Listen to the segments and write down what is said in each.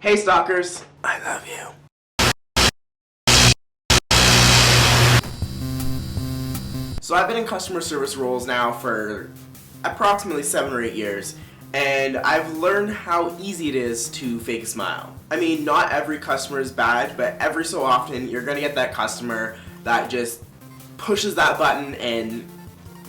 Hey stalkers, I love you. So I've been in customer service roles now for approximately 7 or 8 years, and I've learned how easy it is to fake a smile. I mean, not every customer is bad, but every so often you're gonna get that customer that just pushes that button and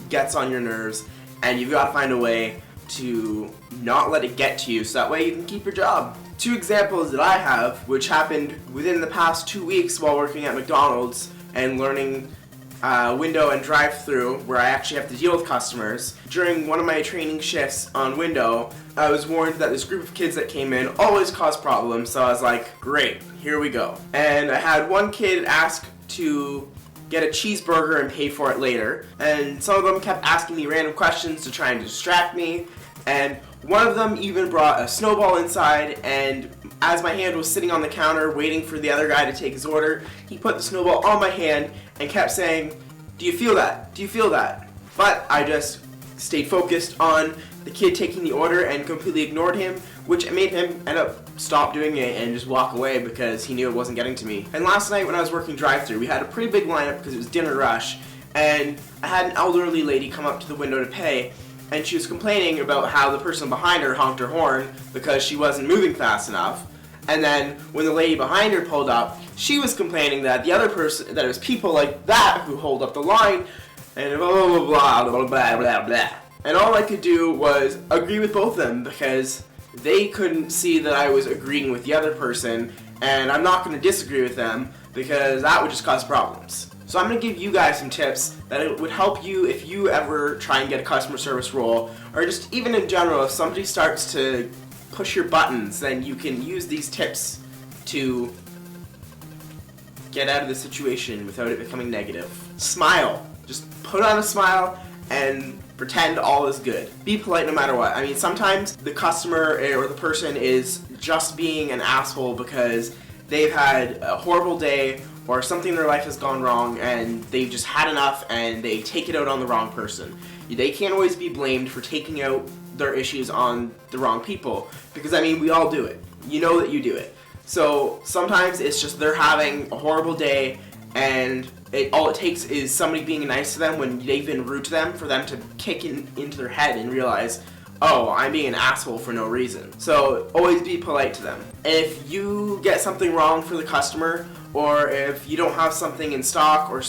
gets on your nerves, and you've got to find a way to not let it get to you so that way you can keep your job. 2 examples that I have, which happened within the past 2 weeks while working at McDonald's and learning window and drive-through, where I actually have to deal with customers. During one of my training shifts on window, I was warned that this group of kids that came in always caused problems, so I was like, great, here we go. And I had one kid ask to get a cheeseburger and pay for it later, and some of them kept asking me random questions to try and distract me, and one of them even brought a snowball inside, and as my hand was sitting on the counter waiting for the other guy to take his order, he put the snowball on my hand and kept saying, "Do you feel that? Do you feel that?" But I just stayed focused on the kid taking the order and completely ignored him, which made him end up stop doing it and just walk away because he knew it wasn't getting to me. And last night when I was working drive-thru, we had a pretty big lineup because it was dinner rush, and I had an elderly lady come up to the window to pay, and she was complaining about how the person behind her honked her horn because she wasn't moving fast enough. And then when the lady behind her pulled up, she was complaining that the other person, that it was people like that who hold up the line, and blah blah blah blah blah blah blah. And all I could do was agree with both of them because they couldn't see that I was agreeing with the other person, and I'm not going to disagree with them because that would just cause problems. So I'm going to give you guys some tips that it would help you if you ever try and get a customer service role, or just even in general, if somebody starts to push your buttons, then you can use these tips to get out of the situation without it becoming negative. Smile. Just put on a smile and pretend all is good. Be polite no matter what. I mean, sometimes the customer or the person is just being an asshole because they've had a horrible day or something in their life has gone wrong and they've just had enough and they take it out on the wrong person. They can't always be blamed for taking out their issues on the wrong people because, I mean, we all do it. You know that you do it. So sometimes it's just they're having a horrible day and all it takes is somebody being nice to them when they've been rude to them for them to kick into their head and realize, oh, I'm being an asshole for no reason. So always be polite to them. If you get something wrong for the customer, or if you don't have something in stock or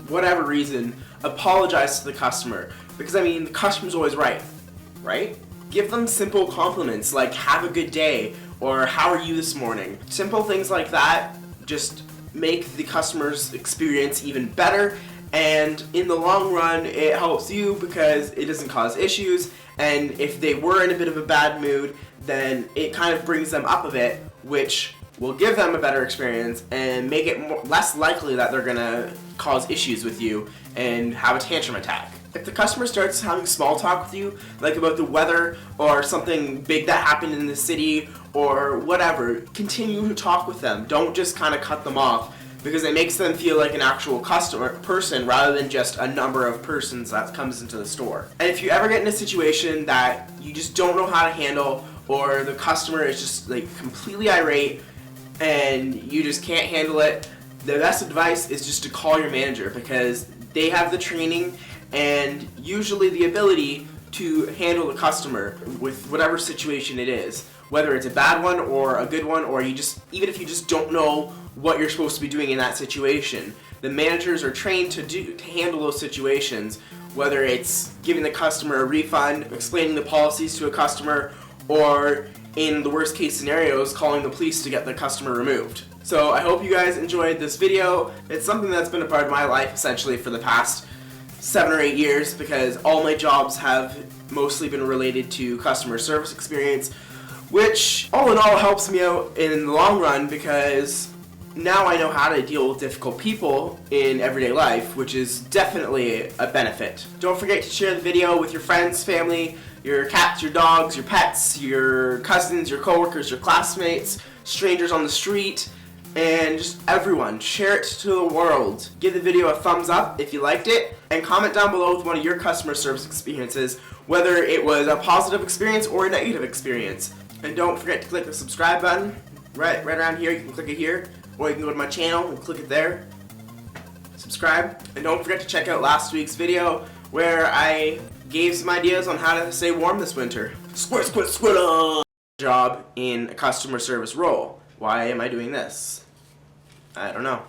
whatever reason, apologize to the customer. Because, I mean, the customer's always right? Give them simple compliments like, have a good day, or how are you this morning? Simple things like that just make the customer's experience even better, and in the long run it helps you because it doesn't cause issues, and if they were in a bit of a bad mood, then it kind of brings them up a bit, which will give them a better experience and make it less likely that they're gonna cause issues with you and have a tantrum attack. If the customer starts having small talk with you, like about the weather or something big that happened in the city or whatever, continue to talk with them. Don't just kind of cut them off because it makes them feel like an actual person rather than just a number of persons that comes into the store. And if you ever get in a situation that you just don't know how to handle, or the customer is just like completely irate and you just can't handle it, the best advice is just to call your manager because they have the training and usually the ability to handle the customer with whatever situation it is, whether it's a bad one or a good one, or even if you just don't know what you're supposed to be doing in that situation. The managers are trained to handle those situations, whether it's giving the customer a refund, explaining the policies to a customer, or in the worst case scenarios, calling the police to get the customer removed. So I hope you guys enjoyed this video. It's something that's been a part of my life essentially for the past 7 or 8 years because all my jobs have mostly been related to customer service experience, which all in all helps me out in the long run because now I know how to deal with difficult people in everyday life, which is definitely a benefit. Don't forget to share the video with your friends, family, your cats, your dogs, your pets, your cousins, your coworkers, your classmates, strangers on the street, and just everyone. Share it to the world. Give the video a thumbs up if you liked it, and comment down below with one of your customer service experiences, whether it was a positive experience or a negative experience. And don't forget to click the subscribe button. right around here. You can click it here, or you can go to my channel and click it there. Subscribe, and don't forget to check out last week's video where I gave some ideas on how to stay warm this winter. Squirt. Job in a customer service role. Why am I doing this? I don't know.